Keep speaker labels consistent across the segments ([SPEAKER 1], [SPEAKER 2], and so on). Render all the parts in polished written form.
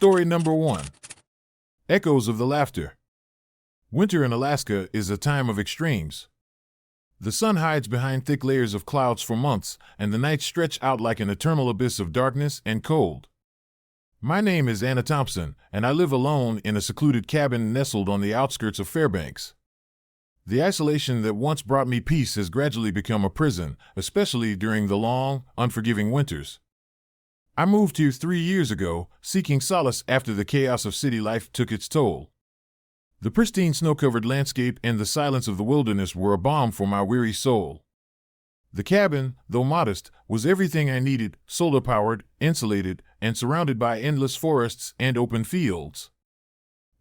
[SPEAKER 1] Story number 1. Echoes of the Laughter. Winter in Alaska is a time of extremes. The sun hides behind thick layers of clouds for months, and the nights stretch out like an eternal abyss of darkness and cold. My name is Anna Thompson, and I live alone in a secluded cabin nestled on the outskirts of Fairbanks. The isolation that once brought me peace has gradually become a prison, especially during the long, unforgiving winters. I moved here 3 years ago, seeking solace after the chaos of city life took its toll. The pristine snow-covered landscape and the silence of the wilderness were a balm for my weary soul. The cabin, though modest, was everything I needed, solar-powered, insulated, and surrounded by endless forests and open fields.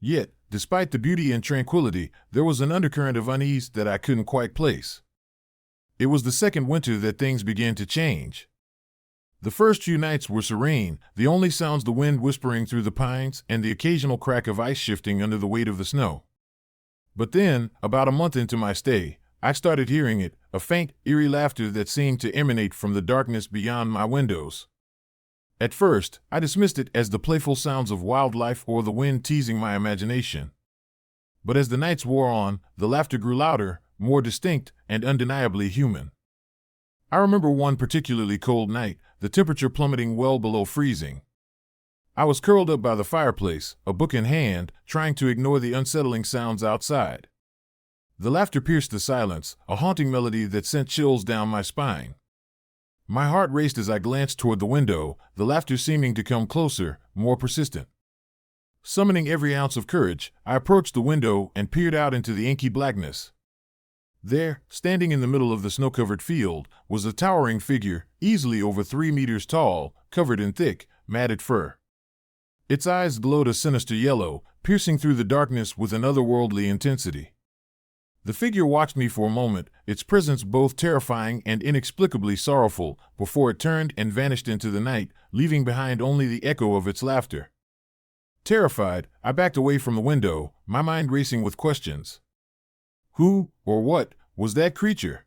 [SPEAKER 1] Yet, despite the beauty and tranquility, there was an undercurrent of unease that I couldn't quite place. It was the second winter that things began to change. The first few nights were serene, the only sounds the wind whispering through the pines and the occasional crack of ice shifting under the weight of the snow. But then, about a month into my stay, I started hearing it, a faint, eerie laughter that seemed to emanate from the darkness beyond my windows. At first, I dismissed it as the playful sounds of wildlife or the wind teasing my imagination. But as the nights wore on, the laughter grew louder, more distinct, and undeniably human. I remember one particularly cold night, the temperature plummeting well below freezing. I was curled up by the fireplace, a book in hand, trying to ignore the unsettling sounds outside. The laughter pierced the silence, a haunting melody that sent chills down my spine. My heart raced as I glanced toward the window, the laughter seeming to come closer, more persistent. Summoning every ounce of courage, I approached the window and peered out into the inky blackness. There, standing in the middle of the snow-covered field, was a towering figure, easily over 3 meters tall, covered in thick, matted fur. Its eyes glowed a sinister yellow, piercing through the darkness with an otherworldly intensity. The figure watched me for a moment, its presence both terrifying and inexplicably sorrowful, before it turned and vanished into the night, leaving behind only the echo of its laughter. Terrified, I backed away from the window, my mind racing with questions. Who, or what, was that creature?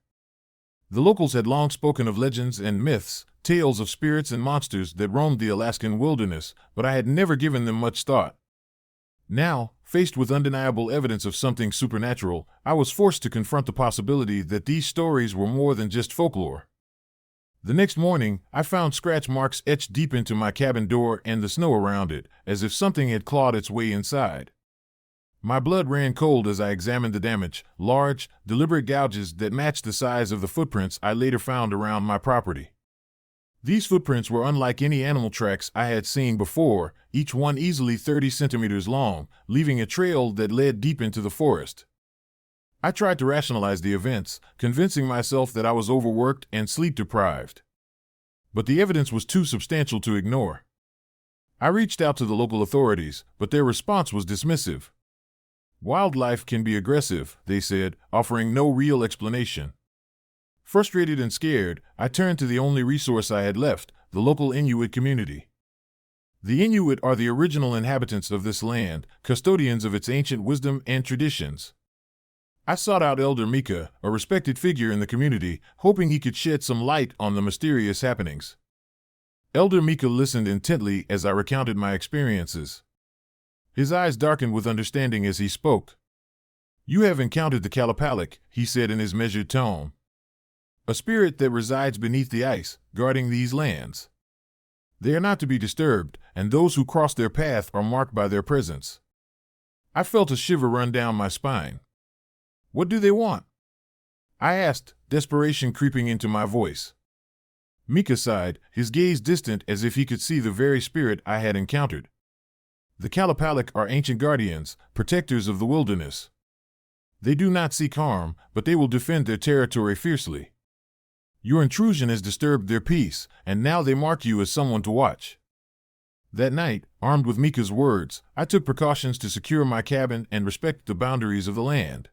[SPEAKER 1] The locals had long spoken of legends and myths, tales of spirits and monsters that roamed the Alaskan wilderness, but I had never given them much thought. Now, faced with undeniable evidence of something supernatural, I was forced to confront the possibility that these stories were more than just folklore. The next morning, I found scratch marks etched deep into my cabin door and the snow around it, as if something had clawed its way inside. My blood ran cold as I examined the damage, large, deliberate gouges that matched the size of the footprints I later found around my property. These footprints were unlike any animal tracks I had seen before, each one easily 30 centimeters long, leaving a trail that led deep into the forest. I tried to rationalize the events, convincing myself that I was overworked and sleep-deprived. But the evidence was too substantial to ignore. I reached out to the local authorities, but their response was dismissive. Wildlife can be aggressive, they said, offering no real explanation. Frustrated and scared, I turned to the only resource I had left, the local Inuit community. The Inuit are the original inhabitants of this land, custodians of its ancient wisdom and traditions. I sought out Elder Mika, a respected figure in the community, hoping he could shed some light on the mysterious happenings. Elder Mika listened intently as I recounted my experiences. His eyes darkened with understanding as he spoke. "You have encountered the Kalapalik," he said in his measured tone. "A spirit that resides beneath the ice, guarding these lands. They are not to be disturbed, and those who cross their path are marked by their presence." I felt a shiver run down my spine. "What do they want?" I asked, desperation creeping into my voice. Mika sighed, his gaze distant as if he could see the very spirit I had encountered. "The Kalapalik are ancient guardians, protectors of the wilderness. They do not seek harm, but they will defend their territory fiercely. Your intrusion has disturbed their peace, and now they mark you as someone to watch." That night, armed with Mika's words, I took precautions to secure my cabin and respect the boundaries of the land.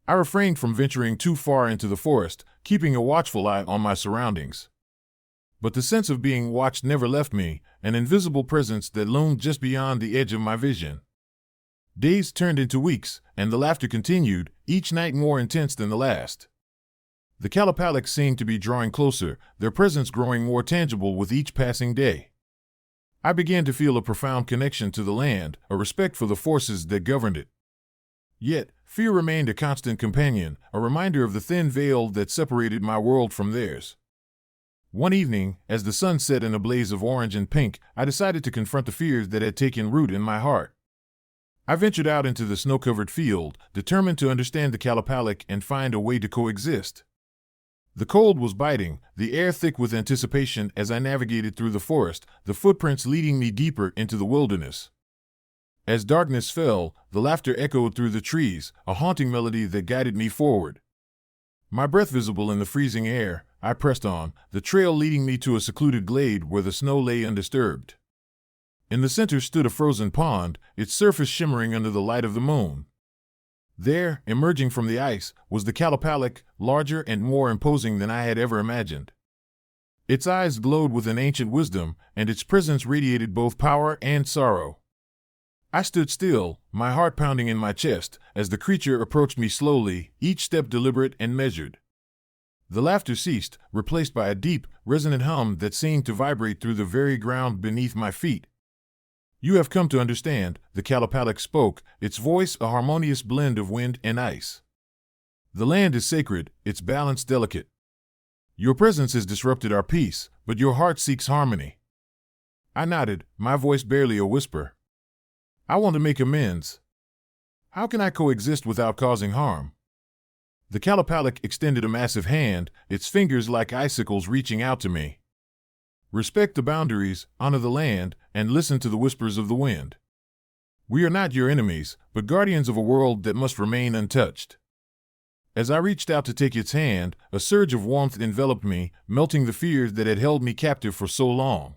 [SPEAKER 1] I refrained from venturing too far into the forest, keeping a watchful eye on my surroundings. But the sense of being watched never left me, an invisible presence that loomed just beyond the edge of my vision. Days turned into weeks, and the laughter continued, each night more intense than the last. The Kalapalik seemed to be drawing closer, their presence growing more tangible with each passing day. I began to feel a profound connection to the land, a respect for the forces that governed it. Yet, fear remained a constant companion, a reminder of the thin veil that separated my world from theirs. One evening, as the sun set in a blaze of orange and pink, I decided to confront the fears that had taken root in my heart. I ventured out into the snow-covered field, determined to understand the Kalapalik and find a way to coexist. The cold was biting, the air thick with anticipation as I navigated through the forest, the footprints leading me deeper into the wilderness. As darkness fell, the laughter echoed through the trees, a haunting melody that guided me forward. My breath visible in the freezing air, I pressed on, the trail leading me to a secluded glade where the snow lay undisturbed. In the center stood a frozen pond, its surface shimmering under the light of the moon. There, emerging from the ice, was the Kalapalik, larger and more imposing than I had ever imagined. Its eyes glowed with an ancient wisdom, and its presence radiated both power and sorrow. I stood still, my heart pounding in my chest, as the creature approached me slowly, each step deliberate and measured. The laughter ceased, replaced by a deep, resonant hum that seemed to vibrate through the very ground beneath my feet. "You have come to understand," the Kalapalik spoke, its voice a harmonious blend of wind and ice. "The land is sacred, its balance delicate. Your presence has disrupted our peace, but your heart seeks harmony." I nodded, my voice barely a whisper. "I want to make amends. How can I coexist without causing harm?" The Kalapalik extended a massive hand, its fingers like icicles reaching out to me. "Respect the boundaries, honor the land, and listen to the whispers of the wind. We are not your enemies, but guardians of a world that must remain untouched." As I reached out to take its hand, a surge of warmth enveloped me, melting the fears that had held me captive for so long.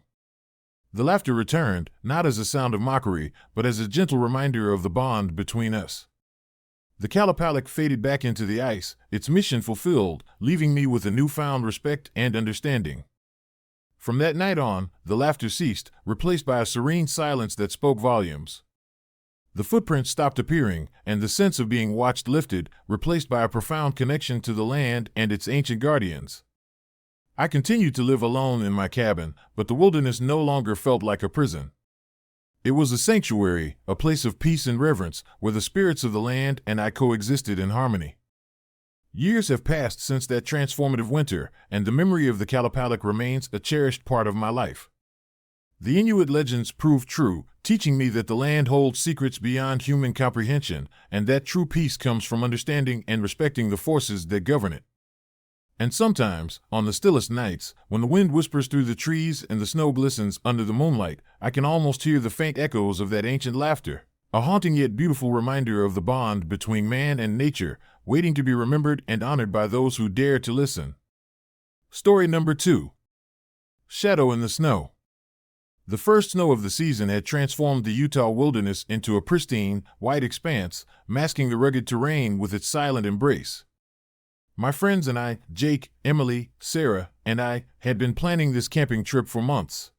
[SPEAKER 1] The laughter returned, not as a sound of mockery, but as a gentle reminder of the bond between us. The Kalapalik faded back into the ice, its mission fulfilled, leaving me with a newfound respect and understanding. From that night on, the laughter ceased, replaced by a serene silence that spoke volumes. The footprints stopped appearing, and the sense of being watched lifted, replaced by a profound connection to the land and its ancient guardians. I continued to live alone in my cabin, but the wilderness no longer felt like a prison. It was a sanctuary, a place of peace and reverence, where the spirits of the land and I coexisted in harmony. Years have passed since that transformative winter, and the memory of the Kalapalik remains a cherished part of my life. The Inuit legends prove true, teaching me that the land holds secrets beyond human comprehension, and that true peace comes from understanding and respecting the forces that govern it. And sometimes, on the stillest nights, when the wind whispers through the trees and the snow glistens under the moonlight, I can almost hear the faint echoes of that ancient laughter, a haunting yet beautiful reminder of the bond between man and nature, waiting to be remembered and honored by those who dare to listen. Story number 2. Shadow in the Snow. The first snow of the season had transformed the Utah wilderness into a pristine, white expanse, masking the rugged terrain with its silent embrace. My friends and I, Jake, Emily, Sarah, and I, had been planning this camping trip for months.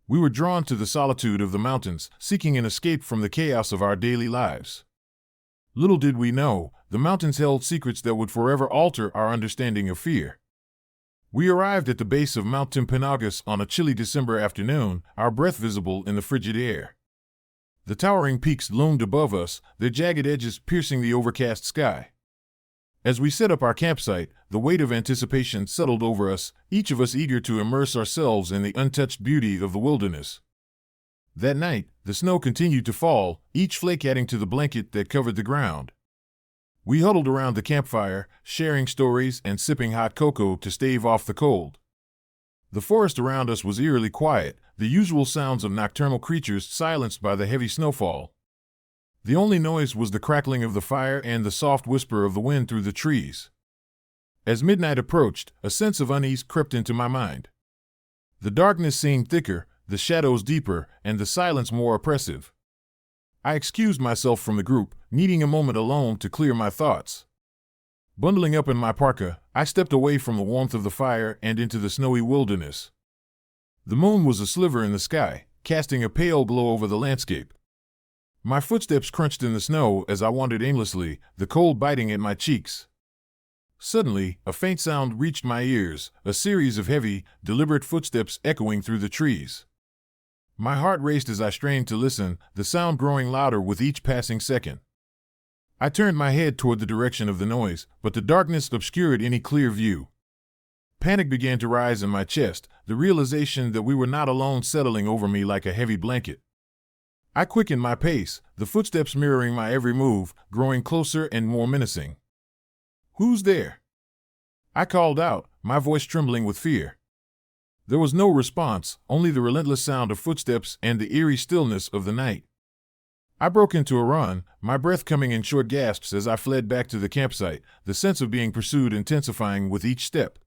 [SPEAKER 1] We were drawn to the solitude of the mountains, seeking an escape from the chaos of our daily lives. Little did we know, the mountains held secrets that would forever alter our understanding of fear. We arrived at the base of Mount Timpanogos on a chilly December afternoon, our breath visible in the frigid air. The towering peaks loomed above us, their jagged edges piercing the overcast sky. As we set up our campsite, the weight of anticipation settled over us, each of us eager to immerse ourselves in the untouched beauty of the wilderness. That night, the snow continued to fall, each flake adding to the blanket that covered the ground. We huddled around the campfire, sharing stories and sipping hot cocoa to stave off the cold. The forest around us was eerily quiet, the usual sounds of nocturnal creatures silenced by the heavy snowfall. The only noise was the crackling of the fire and the soft whisper of the wind through the trees. As midnight approached, a sense of unease crept into my mind. The darkness seemed thicker, the shadows deeper, and the silence more oppressive. I excused myself from the group, needing a moment alone to clear my thoughts. Bundling up in my parka, I stepped away from the warmth of the fire and into the snowy wilderness. The moon was a sliver in the sky, casting a pale glow over the landscape. My footsteps crunched in the snow as I wandered aimlessly, the cold biting at my cheeks. Suddenly, a faint sound reached my ears, a series of heavy, deliberate footsteps echoing through the trees. My heart raced as I strained to listen, the sound growing louder with each passing second. I turned my head toward the direction of the noise, but the darkness obscured any clear view. Panic began to rise in my chest, the realization that we were not alone settling over me like a heavy blanket. I quickened my pace, the footsteps mirroring my every move, growing closer and more menacing. "Who's there?" I called out, my voice trembling with fear. There was no response, only the relentless sound of footsteps and the eerie stillness of the night. I broke into a run, my breath coming in short gasps as I fled back to the campsite, the sense of being pursued intensifying with each step.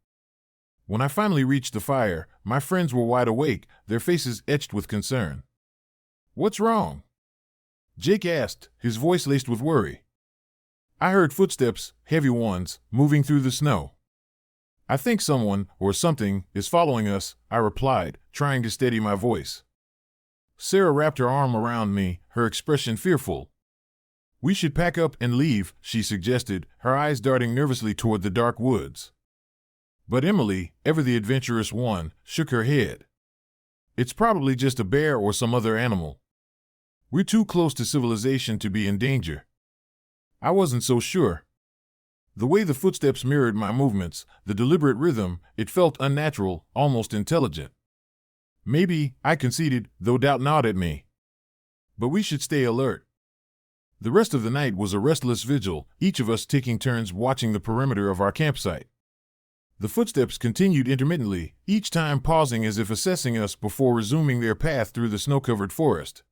[SPEAKER 1] When I finally reached the fire, my friends were wide awake, their faces etched with concern. "What's wrong?" Jake asked, his voice laced with worry. I heard footsteps, heavy ones, moving through the snow. "I think someone, or something, is following us," I replied, trying to steady my voice. Sarah wrapped her arm around me, her expression fearful. "We should pack up and leave," she suggested, her eyes darting nervously toward the dark woods. But Emily, ever the adventurous one, shook her head. "It's probably just a bear or some other animal. We're too close to civilization to be in danger." I wasn't so sure. The way the footsteps mirrored my movements, the deliberate rhythm, it felt unnatural, almost intelligent. "Maybe," I conceded, though doubt gnawed at me. "But we should stay alert." The rest of the night was a restless vigil, each of us taking turns watching the perimeter of our campsite. The footsteps continued intermittently, each time pausing as if assessing us before resuming their path through the snow-covered forest.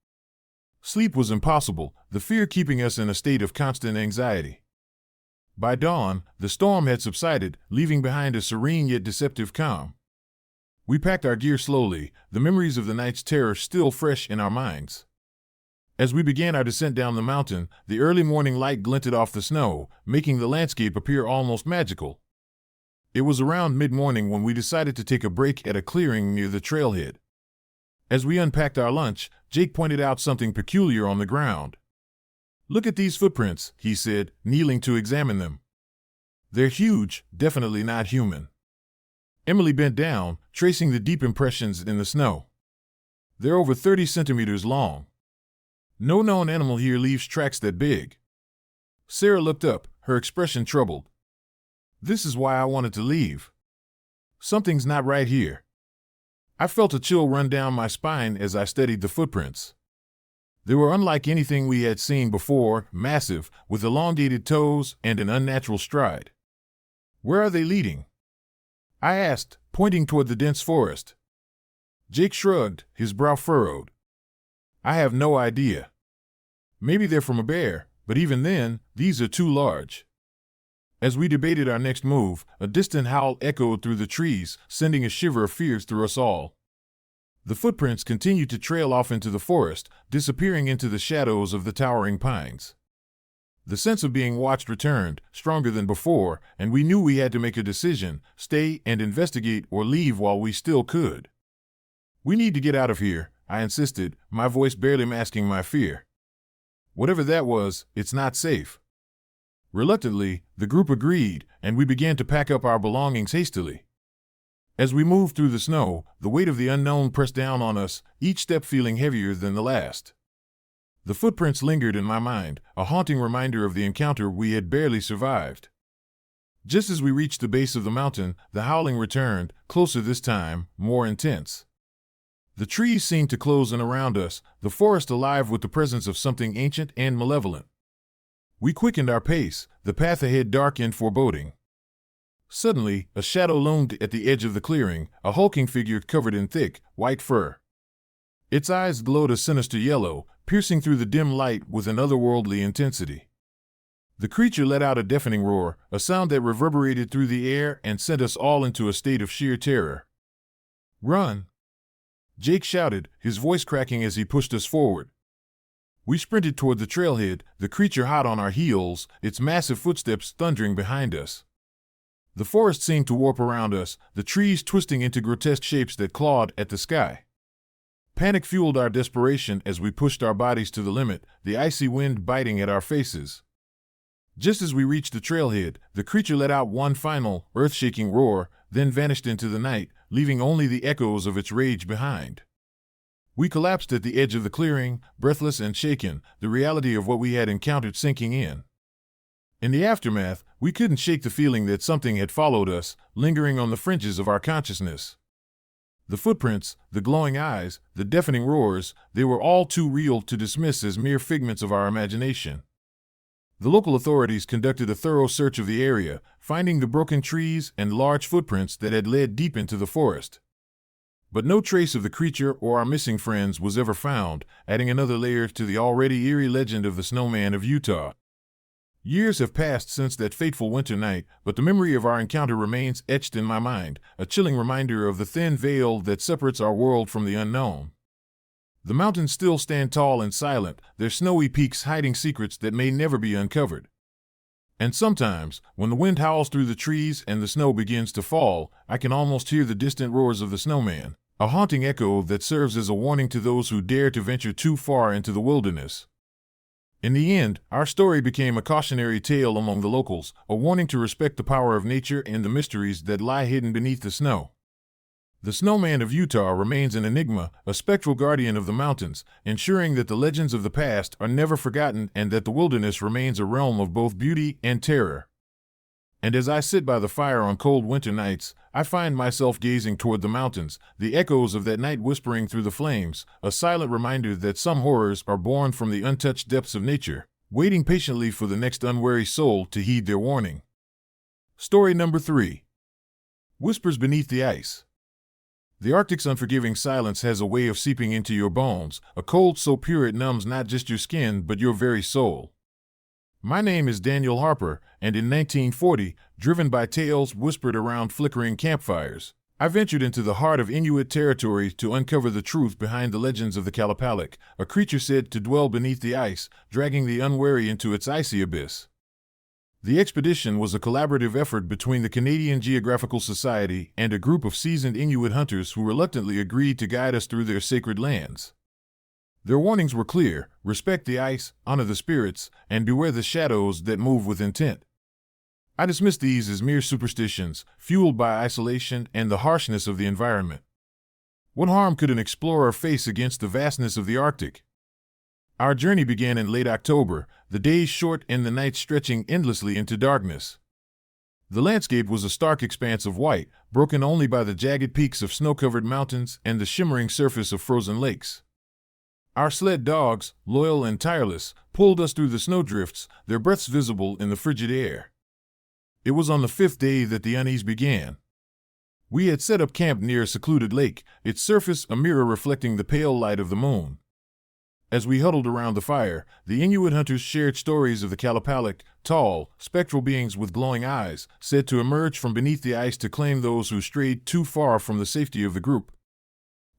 [SPEAKER 1] Sleep was impossible, the fear keeping us in a state of constant anxiety. By dawn, the storm had subsided, leaving behind a serene yet deceptive calm. We packed our gear slowly, the memories of the night's terror still fresh in our minds. As we began our descent down the mountain, the early morning light glinted off the snow, making the landscape appear almost magical. It was around mid-morning when we decided to take a break at a clearing near the trailhead. As we unpacked our lunch, Jake pointed out something peculiar on the ground. "Look at these footprints," he said, kneeling to examine them. "They're huge, definitely not human." Emily bent down, tracing the deep impressions in the snow. "They're over 30 centimeters long. No known animal here leaves tracks that big." Sarah looked up, her expression troubled. "This is why I wanted to leave. Something's not right here." I felt a chill run down my spine as I studied the footprints. They were unlike anything we had seen before, massive, with elongated toes and an unnatural stride. "Where are they leading?" I asked, pointing toward the dense forest. Jake shrugged, his brow furrowed. "I have no idea. Maybe they're from a bear, but even then, these are too large." As we debated our next move, a distant howl echoed through the trees, sending a shiver of fear through us all. The footprints continued to trail off into the forest, disappearing into the shadows of the towering pines. The sense of being watched returned, stronger than before, and we knew we had to make a decision, stay and investigate or leave while we still could. "We need to get out of here," I insisted, my voice barely masking my fear. "Whatever that was, it's not safe." Reluctantly, the group agreed, and we began to pack up our belongings hastily. As we moved through the snow, the weight of the unknown pressed down on us, each step feeling heavier than the last. The footprints lingered in my mind, a haunting reminder of the encounter we had barely survived. Just as we reached the base of the mountain, the howling returned, closer this time, more intense. The trees seemed to close in around us, the forest alive with the presence of something ancient and malevolent. We quickened our pace, the path ahead dark and foreboding. Suddenly, a shadow loomed at the edge of the clearing, a hulking figure covered in thick, white fur. Its eyes glowed a sinister yellow, piercing through the dim light with an otherworldly intensity. The creature let out a deafening roar, a sound that reverberated through the air and sent us all into a state of sheer terror. "Run!" Jake shouted, his voice cracking as he pushed us forward. We sprinted toward the trailhead, the creature hot on our heels, its massive footsteps thundering behind us. The forest seemed to warp around us, the trees twisting into grotesque shapes that clawed at the sky. Panic fueled our desperation as we pushed our bodies to the limit, the icy wind biting at our faces. Just as we reached the trailhead, the creature let out one final, earth-shaking roar, then vanished into the night, leaving only the echoes of its rage behind. We collapsed at the edge of the clearing, breathless and shaken, the reality of what we had encountered sinking in. In the aftermath, we couldn't shake the feeling that something had followed us, lingering on the fringes of our consciousness. The footprints, the glowing eyes, the deafening roars, they were all too real to dismiss as mere figments of our imagination. The local authorities conducted a thorough search of the area, finding the broken trees and large footprints that had led deep into the forest. But no trace of the creature or our missing friends was ever found, adding another layer to the already eerie legend of the Snowman of Utah. Years have passed since that fateful winter night, but the memory of our encounter remains etched in my mind, a chilling reminder of the thin veil that separates our world from the unknown. The mountains still stand tall and silent, their snowy peaks hiding secrets that may never be uncovered. And sometimes, when the wind howls through the trees and the snow begins to fall, I can almost hear the distant roars of the snowman, a haunting echo that serves as a warning to those who dare to venture too far into the wilderness. In the end, our story became a cautionary tale among the locals, a warning to respect the power of nature and the mysteries that lie hidden beneath the snow. The Snowman of Utah remains an enigma, a spectral guardian of the mountains, ensuring that the legends of the past are never forgotten and that the wilderness remains a realm of both beauty and terror. And as I sit by the fire on cold winter nights, I find myself gazing toward the mountains, the echoes of that night whispering through the flames, a silent reminder that some horrors are born from the untouched depths of nature, waiting patiently for the next unwary soul to heed their warning. Story number 3. Whispers Beneath the Ice. The Arctic's unforgiving silence has a way of seeping into your bones, a cold so pure it numbs not just your skin but your very soul. My name is Daniel Harper, and in 1940, driven by tales whispered around flickering campfires, I ventured into the heart of Inuit territory to uncover the truth behind the legends of the Kalapalik, a creature said to dwell beneath the ice, dragging the unwary into its icy abyss. The expedition was a collaborative effort between the Canadian Geographical Society and a group of seasoned Inuit hunters who reluctantly agreed to guide us through their sacred lands. Their warnings were clear: respect the ice, honor the spirits, and beware the shadows that move with intent. I dismissed these as mere superstitions, fueled by isolation and the harshness of the environment. What harm could an explorer face against the vastness of the Arctic? Our journey began in late October, the days short and the nights stretching endlessly into darkness. The landscape was a stark expanse of white, broken only by the jagged peaks of snow-covered mountains and the shimmering surface of frozen lakes. Our sled dogs, loyal and tireless, pulled us through the snowdrifts, their breaths visible in the frigid air. It was on the 5th day that the unease began. We had set up camp near a secluded lake, its surface a mirror reflecting the pale light of the moon. As we huddled around the fire, the Inuit hunters shared stories of the Kalapalik, tall, spectral beings with glowing eyes, said to emerge from beneath the ice to claim those who strayed too far from the safety of the group.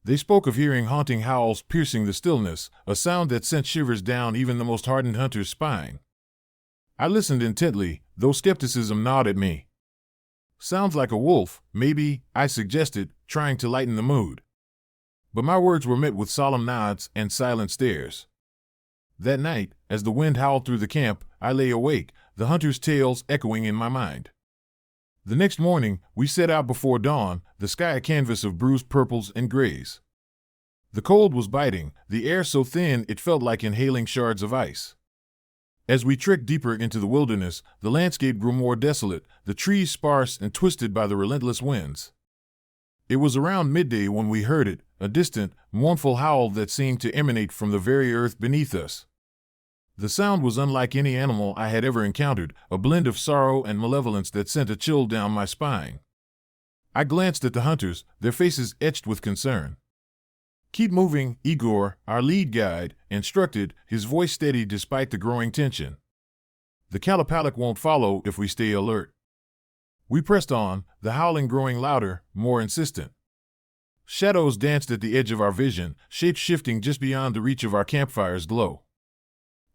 [SPEAKER 1] They spoke of hearing haunting howls piercing the stillness, a sound that sent shivers down even the most hardened hunter's spine. I listened intently, though skepticism gnawed at me. Sounds like a wolf, maybe, I suggested, trying to lighten the mood. But my words were met with solemn nods and silent stares. That night, as the wind howled through the camp, I lay awake, the hunters' tales echoing in my mind. The next morning, we set out before dawn, the sky a canvas of bruised purples and grays. The cold was biting, the air so thin it felt like inhaling shards of ice. As we trekked deeper into the wilderness, the landscape grew more desolate, the trees sparse and twisted by the relentless winds. It was around midday when we heard it, a distant, mournful howl that seemed to emanate from the very earth beneath us. The sound was unlike any animal I had ever encountered, a blend of sorrow and malevolence that sent a chill down my spine. I glanced at the hunters, their faces etched with concern. "Keep moving," Igor, our lead guide, instructed, his voice steady despite the growing tension. "The Kalapalik won't follow if we stay alert." We pressed on, the howling growing louder, more insistent. Shadows danced at the edge of our vision, shapes shifting just beyond the reach of our campfire's glow.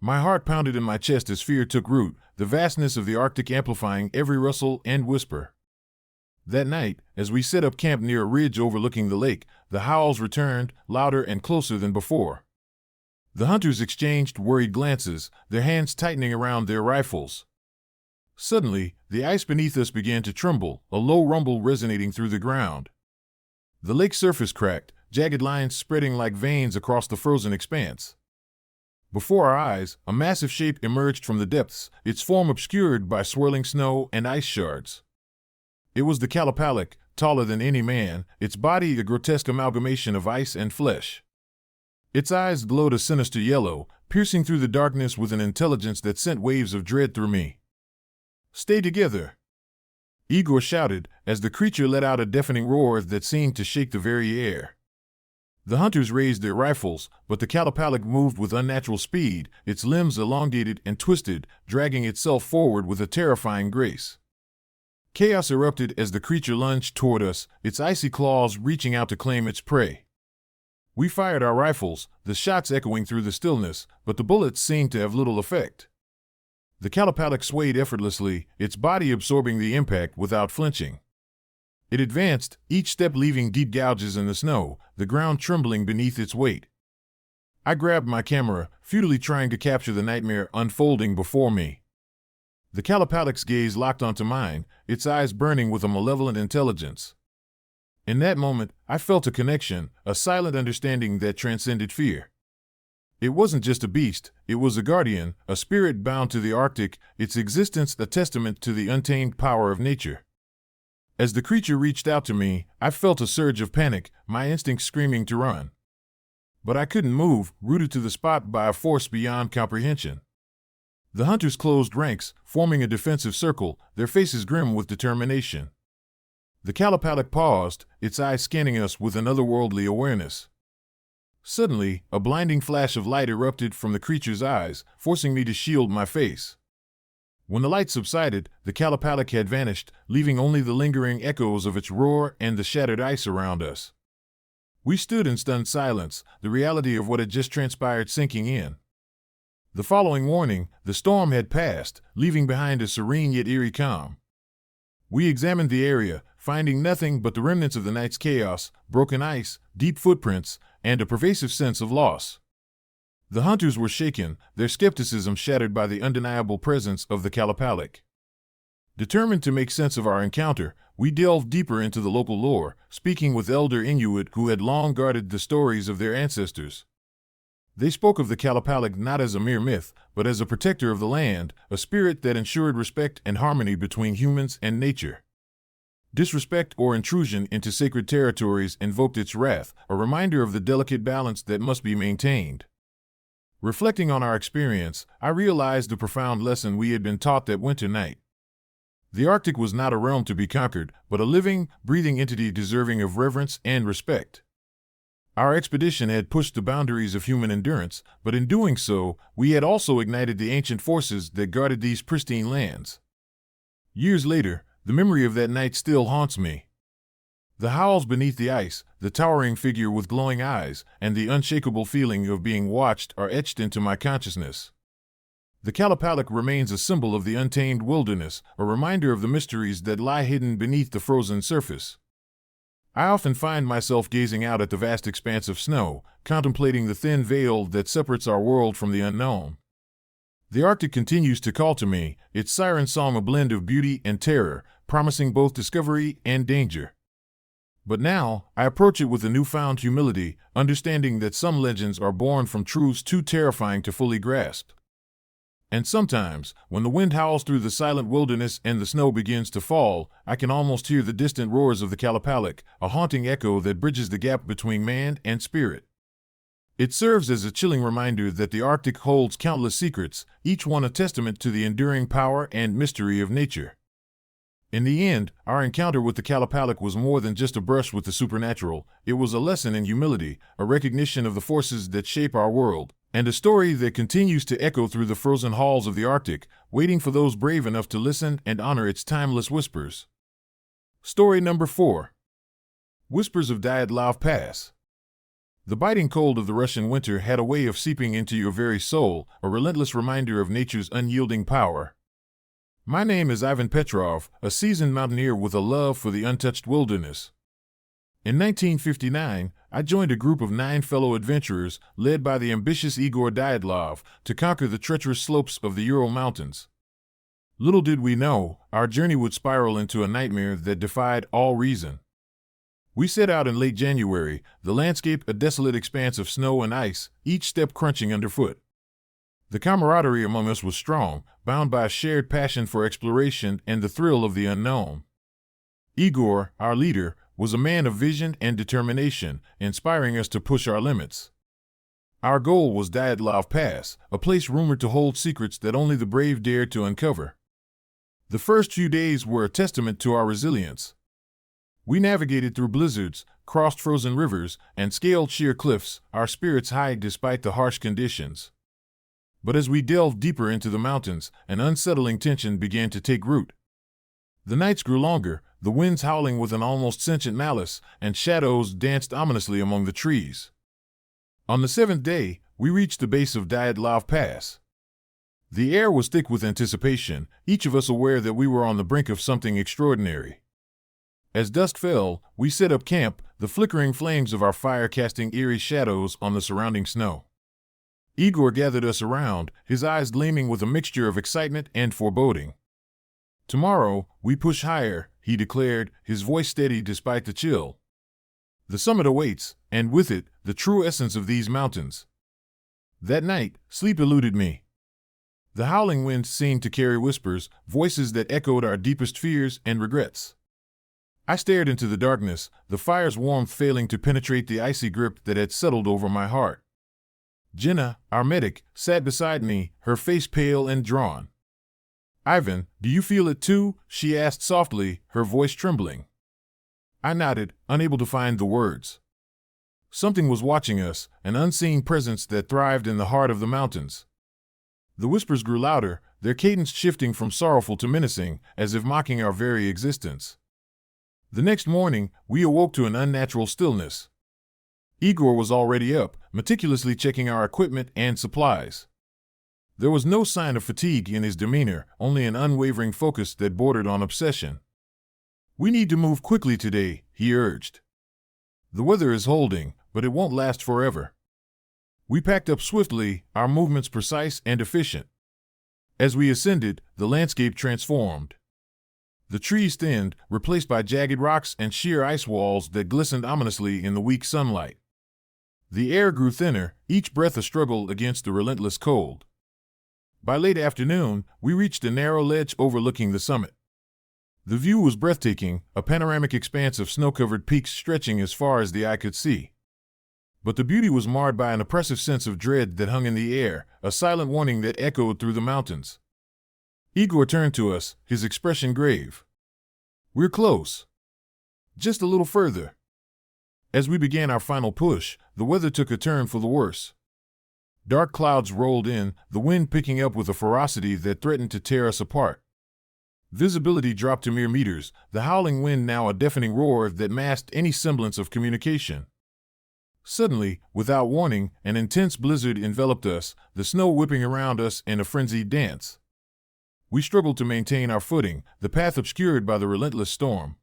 [SPEAKER 1] My heart pounded in my chest as fear took root, the vastness of the Arctic amplifying every rustle and whisper. That night, as we set up camp near a ridge overlooking the lake, the howls returned, louder and closer than before. The hunters exchanged worried glances, their hands tightening around their rifles. Suddenly, the ice beneath us began to tremble, a low rumble resonating through the ground. The lake's surface cracked, jagged lines spreading like veins across the frozen expanse. Before our eyes, a massive shape emerged from the depths, its form obscured by swirling snow and ice shards. It was the Kalapalik, taller than any man, its body a grotesque amalgamation of ice and flesh. Its eyes glowed a sinister yellow, piercing through the darkness with an intelligence that sent waves of dread through me. "Stay together!" Igor shouted, as the creature let out a deafening roar that seemed to shake the very air. The hunters raised their rifles, but the Kalapalik moved with unnatural speed, its limbs elongated and twisted, dragging itself forward with a terrifying grace. Chaos erupted as the creature lunged toward us, its icy claws reaching out to claim its prey. We fired our rifles, the shots echoing through the stillness, but the bullets seemed to have little effect. The Kalapalik swayed effortlessly, its body absorbing the impact without flinching. It advanced, each step leaving deep gouges in the snow, the ground trembling beneath its weight. I grabbed my camera, futilely trying to capture the nightmare unfolding before me. The Kalapalik's gaze locked onto mine, its eyes burning with a malevolent intelligence. In that moment, I felt a connection, a silent understanding that transcended fear. It wasn't just a beast, it was a guardian, a spirit bound to the Arctic, its existence a testament to the untamed power of nature. As the creature reached out to me, I felt a surge of panic, my instincts screaming to run. But I couldn't move, rooted to the spot by a force beyond comprehension. The hunters closed ranks, forming a defensive circle, their faces grim with determination. The Kalapalik paused, its eyes scanning us with an otherworldly awareness. Suddenly, a blinding flash of light erupted from the creature's eyes, forcing me to shield my face. When the light subsided, the Kalapalik had vanished, leaving only the lingering echoes of its roar and the shattered ice around us. We stood in stunned silence, the reality of what had just transpired sinking in. The following morning, the storm had passed, leaving behind a serene yet eerie calm. We examined the area, finding nothing but the remnants of the night's chaos, broken ice, deep footprints, and a pervasive sense of loss. The hunters were shaken, their skepticism shattered by the undeniable presence of the Kalapalik. Determined to make sense of our encounter, we delved deeper into the local lore, speaking with elder Inuit who had long guarded the stories of their ancestors. They spoke of the Kalapalik not as a mere myth, but as a protector of the land, a spirit that ensured respect and harmony between humans and nature. Disrespect or intrusion into sacred territories invoked its wrath, a reminder of the delicate balance that must be maintained. Reflecting on our experience, I realized the profound lesson we had been taught that winter night. The Arctic was not a realm to be conquered, but a living, breathing entity deserving of reverence and respect. Our expedition had pushed the boundaries of human endurance, but in doing so, we had also ignited the ancient forces that guarded these pristine lands. Years later, the memory of that night still haunts me. The howls beneath the ice, the towering figure with glowing eyes, and the unshakable feeling of being watched are etched into my consciousness. The Kalapalik remains a symbol of the untamed wilderness, a reminder of the mysteries that lie hidden beneath the frozen surface. I often find myself gazing out at the vast expanse of snow, contemplating the thin veil that separates our world from the unknown. The Arctic continues to call to me, its siren song a blend of beauty and terror, promising both discovery and danger. But now, I approach it with a newfound humility, understanding that some legends are born from truths too terrifying to fully grasp. And sometimes, when the wind howls through the silent wilderness and the snow begins to fall, I can almost hear the distant roars of the Kalapalik, a haunting echo that bridges the gap between man and spirit. It serves as a chilling reminder that the Arctic holds countless secrets, each one a testament to the enduring power and mystery of nature. In the end, our encounter with the Kalapalik was more than just a brush with the supernatural. It was a lesson in humility, a recognition of the forces that shape our world, and a story that continues to echo through the frozen halls of the Arctic, waiting for those brave enough to listen and honor its timeless whispers. Story number 4. Whispers of Dyatlov Pass. The biting cold of the Russian winter had a way of seeping into your very soul, a relentless reminder of nature's unyielding power. My name is Ivan Petrov, a seasoned mountaineer with a love for the untouched wilderness. In 1959, I joined a group of 9 fellow adventurers, led by the ambitious Igor Dyatlov, to conquer the treacherous slopes of the Ural Mountains. Little did we know, our journey would spiral into a nightmare that defied all reason. We set out in late January, the landscape a desolate expanse of snow and ice, each step crunching underfoot. The camaraderie among us was strong, bound by a shared passion for exploration and the thrill of the unknown. Igor, our leader, was a man of vision and determination, inspiring us to push our limits. Our goal was Dyatlov Pass, a place rumored to hold secrets that only the brave dared to uncover. The first few days were a testament to our resilience. We navigated through blizzards, crossed frozen rivers, and scaled sheer cliffs, our spirits high despite the harsh conditions. But as we delved deeper into the mountains, an unsettling tension began to take root. The nights grew longer, the winds howling with an almost sentient malice, and shadows danced ominously among the trees. On the 7th day, we reached the base of Dyatlov Pass. The air was thick with anticipation, each of us aware that we were on the brink of something extraordinary. As dusk fell, we set up camp, the flickering flames of our fire casting eerie shadows on the surrounding snow. Igor gathered us around, his eyes gleaming with a mixture of excitement and foreboding. "Tomorrow, we push higher," he declared, his voice steady despite the chill. "The summit awaits, and with it, the true essence of these mountains." That night, sleep eluded me. The howling winds seemed to carry whispers, voices that echoed our deepest fears and regrets. I stared into the darkness, the fire's warmth failing to penetrate the icy grip that had settled over my heart. Jenna, our medic, sat beside me, her face pale and drawn. "Ivan, do you feel it too?" she asked softly, her voice trembling. I nodded, unable to find the words. Something was watching us, an unseen presence that thrived in the heart of the mountains. The whispers grew louder, their cadence shifting from sorrowful to menacing, as if mocking our very existence. The next morning, we awoke to an unnatural stillness. Igor was already up, meticulously checking our equipment and supplies. There was no sign of fatigue in his demeanor, only an unwavering focus that bordered on obsession. "We need to move quickly today," he urged. "The weather is holding, but it won't last forever." We packed up swiftly, our movements precise and efficient. As we ascended, the landscape transformed. The trees thinned, replaced by jagged rocks and sheer ice walls that glistened ominously in the weak sunlight. The air grew thinner, each breath a struggle against the relentless cold. By late afternoon, we reached a narrow ledge overlooking the summit. The view was breathtaking, a panoramic expanse of snow-covered peaks stretching as far as the eye could see. But the beauty was marred by an oppressive sense of dread that hung in the air, a silent warning that echoed through the mountains. Igor turned to us, his expression grave. "We're close. Just a little further." As we began our final push, the weather took a turn for the worse. Dark clouds rolled in, the wind picking up with a ferocity that threatened to tear us apart. Visibility dropped to mere meters, the howling wind now a deafening roar that masked any semblance of communication. Suddenly, without warning, an intense blizzard enveloped us, the snow whipping around us in a frenzied dance. We struggled to maintain our footing, the path obscured by the relentless storm.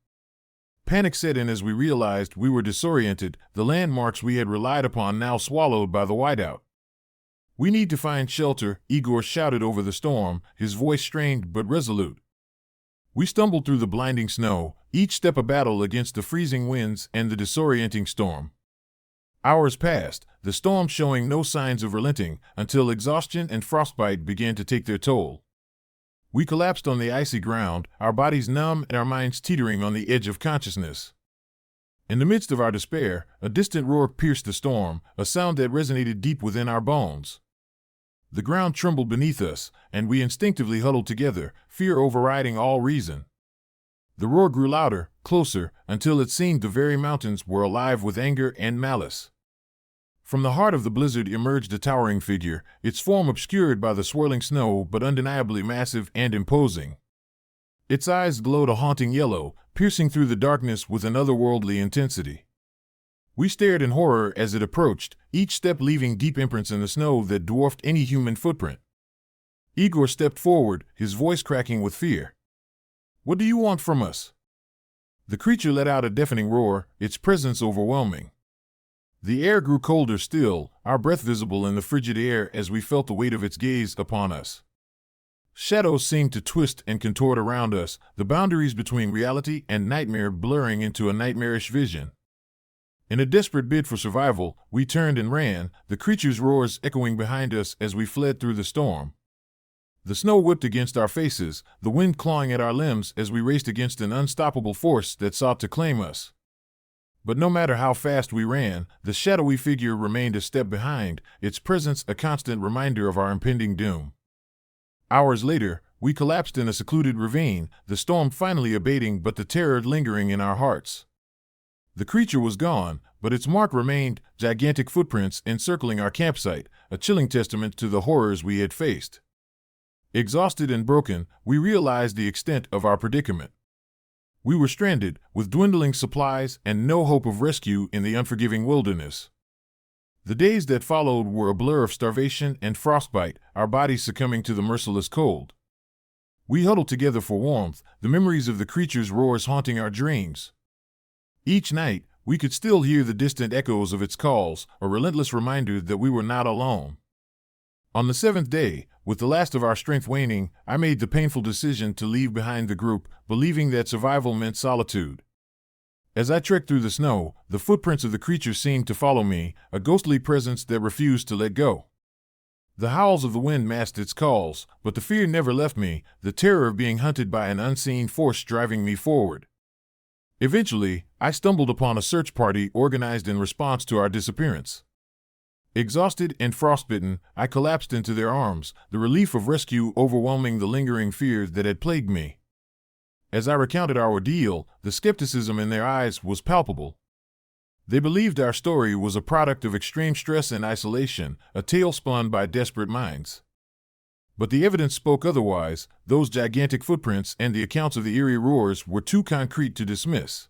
[SPEAKER 1] Panic set in as we realized we were disoriented, the landmarks we had relied upon now swallowed by the whiteout. "We need to find shelter," Igor shouted over the storm, his voice strained but resolute. We stumbled through the blinding snow, each step a battle against the freezing winds and the disorienting storm. Hours passed, the storm showing no signs of relenting, until exhaustion and frostbite began to take their toll. We collapsed on the icy ground, our bodies numb and our minds teetering on the edge of consciousness. In the midst of our despair, a distant roar pierced the storm, a sound that resonated deep within our bones. The ground trembled beneath us, and we instinctively huddled together, fear overriding all reason. The roar grew louder, closer, until it seemed the very mountains were alive with anger and malice. From the heart of the blizzard emerged a towering figure, its form obscured by the swirling snow but undeniably massive and imposing. Its eyes glowed a haunting yellow, piercing through the darkness with an otherworldly intensity. We stared in horror as it approached, each step leaving deep imprints in the snow that dwarfed any human footprint. Igor stepped forward, his voice cracking with fear. "What do you want from us?" The creature let out a deafening roar, its presence overwhelming. The air grew colder still, our breath visible in the frigid air as we felt the weight of its gaze upon us. Shadows seemed to twist and contort around us, the boundaries between reality and nightmare blurring into a nightmarish vision. In a desperate bid for survival, we turned and ran, the creature's roars echoing behind us as we fled through the storm. The snow whipped against our faces, the wind clawing at our limbs as we raced against an unstoppable force that sought to claim us. But no matter how fast we ran, the shadowy figure remained a step behind, its presence a constant reminder of our impending doom. Hours later, we collapsed in a secluded ravine, the storm finally abating but the terror lingering in our hearts. The creature was gone, but its mark remained, gigantic footprints encircling our campsite, a chilling testament to the horrors we had faced. Exhausted and broken, we realized the extent of our predicament. We were stranded, with dwindling supplies and no hope of rescue in the unforgiving wilderness. The days that followed were a blur of starvation and frostbite, our bodies succumbing to the merciless cold. We huddled together for warmth, the memories of the creature's roars haunting our dreams. Each night, we could still hear the distant echoes of its calls, a relentless reminder that we were not alone. On the seventh day, with the last of our strength waning, I made the painful decision to leave behind the group, believing that survival meant solitude. As I trekked through the snow, the footprints of the creature seemed to follow me, a ghostly presence that refused to let go. The howls of the wind masked its calls, but the fear never left me, the terror of being hunted by an unseen force driving me forward. Eventually, I stumbled upon a search party organized in response to our disappearance. Exhausted and frostbitten, I collapsed into their arms, the relief of rescue overwhelming the lingering fears that had plagued me. As I recounted our ordeal, the skepticism in their eyes was palpable. They believed our story was a product of extreme stress and isolation, a tale spun by desperate minds. But the evidence spoke otherwise, those gigantic footprints and the accounts of the eerie roars were too concrete to dismiss.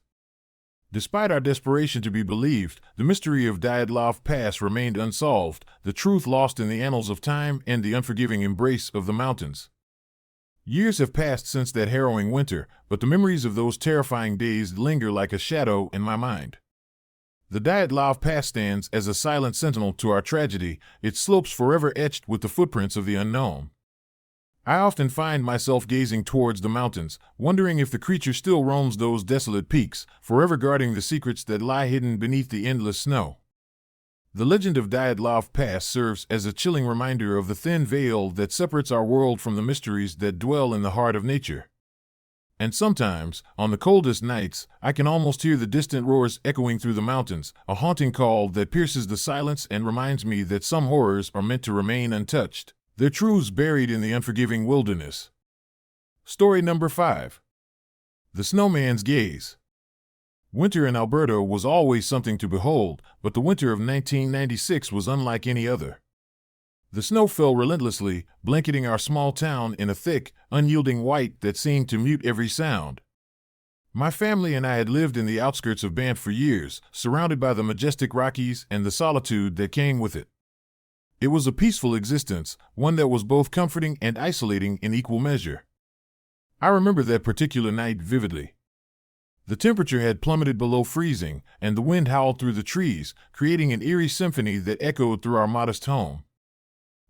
[SPEAKER 1] Despite our desperation to be believed, the mystery of Dyatlov Pass remained unsolved, the truth lost in the annals of time and the unforgiving embrace of the mountains. Years have passed since that harrowing winter, but the memories of those terrifying days linger like a shadow in my mind. The Dyatlov Pass stands as a silent sentinel to our tragedy, its slopes forever etched with the footprints of the unknown. I often find myself gazing towards the mountains, wondering if the creature still roams those desolate peaks, forever guarding the secrets that lie hidden beneath the endless snow. The legend of Dyatlov Pass serves as a chilling reminder of the thin veil that separates our world from the mysteries that dwell in the heart of nature. And sometimes, on the coldest nights, I can almost hear the distant roars echoing through the mountains, a haunting call that pierces the silence and reminds me that some horrors are meant to remain untouched, their truths buried in the unforgiving wilderness. Story number 5. The Snowman's Gaze. Winter in Alberta was always something to behold, but the winter of 1996 was unlike any other. The snow fell relentlessly, blanketing our small town in a thick, unyielding white that seemed to mute every sound. My family and I had lived in the outskirts of Banff for years, surrounded by the majestic Rockies and the solitude that came with it. It was a peaceful existence, one that was both comforting and isolating in equal measure. I remember that particular night vividly. The temperature had plummeted below freezing, and the wind howled through the trees, creating an eerie symphony that echoed through our modest home.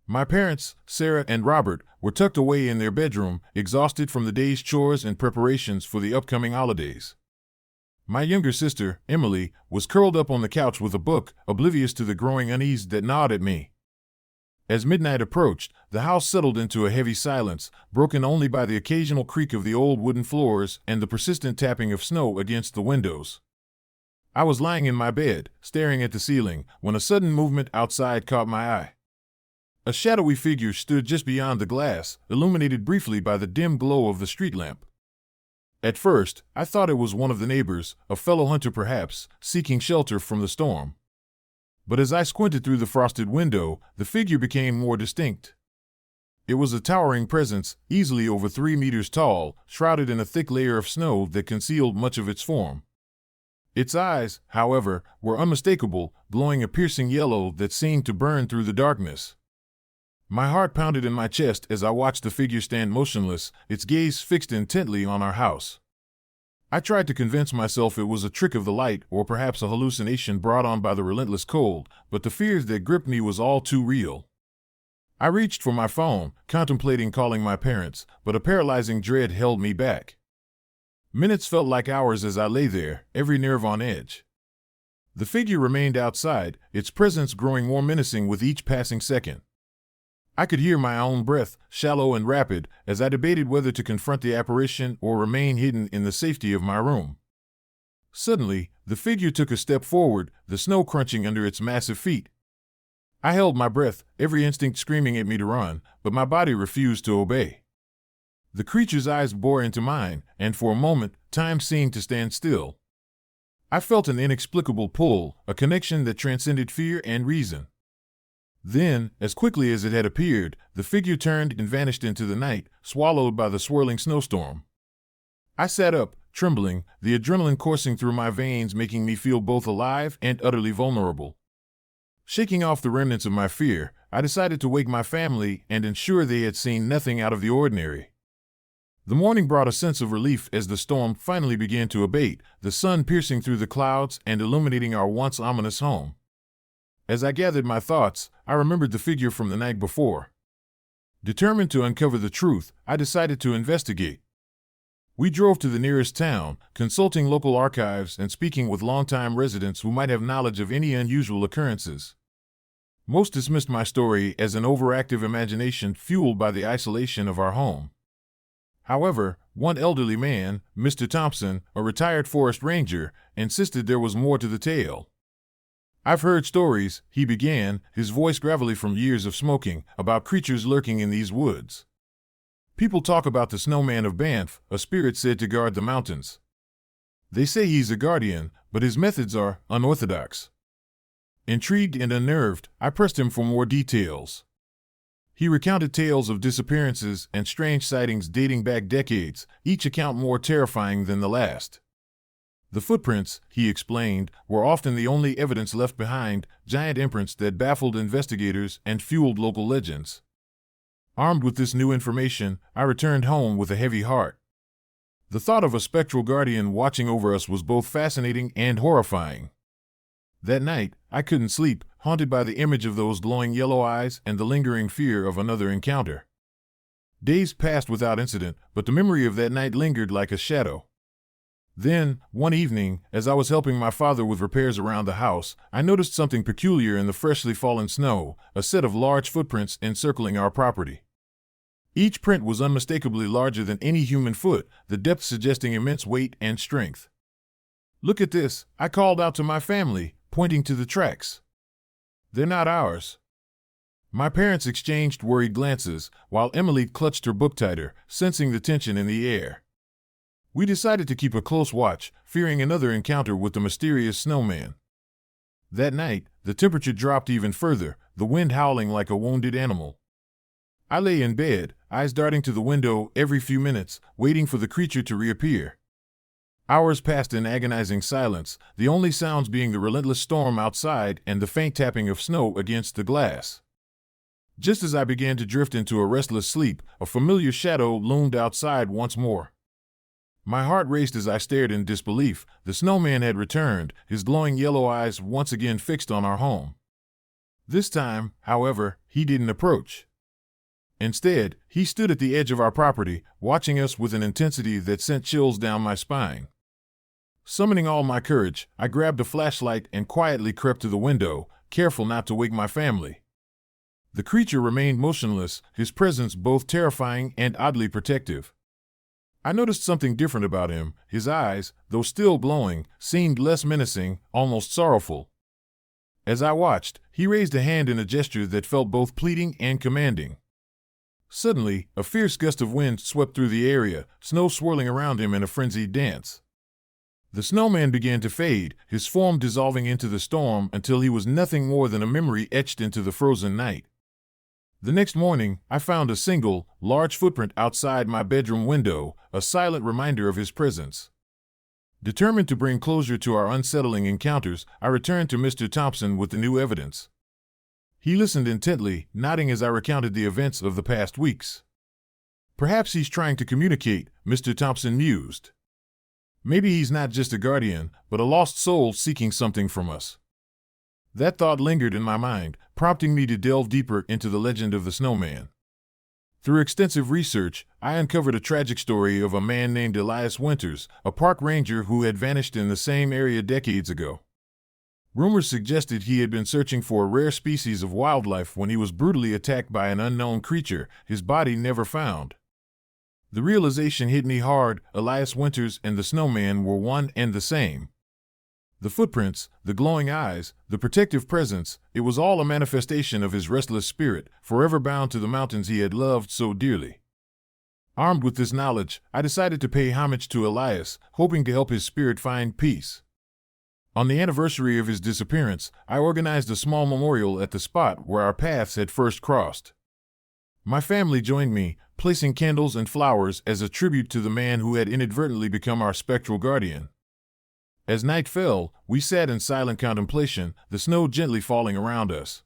[SPEAKER 1] My parents, Sarah and Robert, were tucked away in their bedroom, exhausted from the day's chores and preparations for the upcoming holidays. My younger sister, Emily, was curled up on the couch with a book, oblivious to the growing unease that gnawed at me. As midnight approached, the house settled into a heavy silence, broken only by the occasional creak of the old wooden floors and the persistent tapping of snow against the windows. I was lying in my bed, staring at the ceiling, when a sudden movement outside caught my eye. A shadowy figure stood just beyond the glass, illuminated briefly by the dim glow of the street lamp. At first, I thought it was one of the neighbors, a fellow hunter perhaps, seeking shelter from the storm. But as I squinted through the frosted window, the figure became more distinct. It was a towering presence, easily over 3 meters tall, shrouded in a thick layer of snow that concealed much of its form. Its eyes, however, were unmistakable, glowing a piercing yellow that seemed to burn through the darkness. My heart pounded in my chest as I watched the figure stand motionless, its gaze fixed intently on our house. I tried to convince myself it was a trick of the light or perhaps a hallucination brought on by the relentless cold, but the fear that gripped me was all too real. I reached for my phone, contemplating calling my parents, but a paralyzing dread held me back. Minutes felt like hours as I lay there, every nerve on edge. The figure remained outside, its presence growing more menacing with each passing second. I could hear my own breath, shallow and rapid, as I debated whether to confront the apparition or remain hidden in the safety of my room. Suddenly, the figure took a step forward, the snow crunching under its massive feet. I held my breath, every instinct screaming at me to run, but my body refused to obey. The creature's eyes bore into mine, and for a moment, time seemed to stand still. I felt an inexplicable pull, a connection that transcended fear and reason. Then, as quickly as it had appeared, the figure turned and vanished into the night, swallowed by the swirling snowstorm. I sat up, trembling, the adrenaline coursing through my veins making me feel both alive and utterly vulnerable. Shaking off the remnants of my fear, I decided to wake my family and ensure they had seen nothing out of the ordinary. The morning brought a sense of relief as the storm finally began to abate, the sun piercing through the clouds and illuminating our once ominous home. As I gathered my thoughts, I remembered the figure from the night before. Determined to uncover the truth, I decided to investigate. We drove to the nearest town, consulting local archives and speaking with longtime residents who might have knowledge of any unusual occurrences. Most dismissed my story as an overactive imagination fueled by the isolation of our home. However, one elderly man, Mr. Thompson, a retired forest ranger, insisted there was more to the tale. "I've heard stories," he began, his voice gravelly from years of smoking, "about creatures lurking in these woods. People talk about the Snowman of Banff, a spirit said to guard the mountains. They say he's a guardian, but his methods are unorthodox." Intrigued and unnerved, I pressed him for more details. He recounted tales of disappearances and strange sightings dating back decades, each account more terrifying than the last. The footprints, he explained, were often the only evidence left behind, giant imprints that baffled investigators and fueled local legends. Armed with this new information, I returned home with a heavy heart. The thought of a spectral guardian watching over us was both fascinating and horrifying. That night, I couldn't sleep, haunted by the image of those glowing yellow eyes and the lingering fear of another encounter. Days passed without incident, but the memory of that night lingered like a shadow. Then, one evening, as I was helping my father with repairs around the house, I noticed something peculiar in the freshly fallen snow, a set of large footprints encircling our property. Each print was unmistakably larger than any human foot, the depth suggesting immense weight and strength. "Look at this," I called out to my family, pointing to the tracks. "They're not ours." My parents exchanged worried glances, while Emily clutched her book tighter, sensing the tension in the air. We decided to keep a close watch, fearing another encounter with the mysterious snowman. That night, the temperature dropped even further, the wind howling like a wounded animal. I lay in bed, eyes darting to the window every few minutes, waiting for the creature to reappear. Hours passed in agonizing silence, the only sounds being the relentless storm outside and the faint tapping of snow against the glass. Just as I began to drift into a restless sleep, a familiar shadow loomed outside once more. My heart raced as I stared in disbelief. The snowman had returned, his glowing yellow eyes once again fixed on our home. This time, however, he didn't approach. Instead, he stood at the edge of our property, watching us with an intensity that sent chills down my spine. Summoning all my courage, I grabbed a flashlight and quietly crept to the window, careful not to wake my family. The creature remained motionless, his presence both terrifying and oddly protective. I noticed something different about him. His eyes, though still glowing, seemed less menacing, almost sorrowful. As I watched, he raised a hand in a gesture that felt both pleading and commanding. Suddenly, a fierce gust of wind swept through the area, snow swirling around him in a frenzied dance. The snowman began to fade, his form dissolving into the storm until he was nothing more than a memory etched into the frozen night. The next morning, I found a single, large footprint outside my bedroom window, a silent reminder of his presence. Determined to bring closure to our unsettling encounters, I returned to Mr. Thompson with the new evidence. He listened intently, nodding as I recounted the events of the past weeks. "Perhaps he's trying to communicate," Mr. Thompson mused. "Maybe he's not just a guardian, but a lost soul seeking something from us." That thought lingered in my mind, prompting me to delve deeper into the legend of the snowman. Through extensive research, I uncovered a tragic story of a man named Elias Winters, a park ranger who had vanished in the same area decades ago. Rumors suggested he had been searching for a rare species of wildlife when he was brutally attacked by an unknown creature, his body never found. The realization hit me hard. Elias Winters and the Snowman were one and the same. The footprints, the glowing eyes, the protective presence, it was all a manifestation of his restless spirit, forever bound to the mountains he had loved so dearly. Armed with this knowledge, I decided to pay homage to Elias, hoping to help his spirit find peace. On the anniversary of his disappearance, I organized a small memorial at the spot where our paths had first crossed. My family joined me, placing candles and flowers as a tribute to the man who had inadvertently become our spectral guardian. As night fell, we sat in silent contemplation, the snow gently falling around us.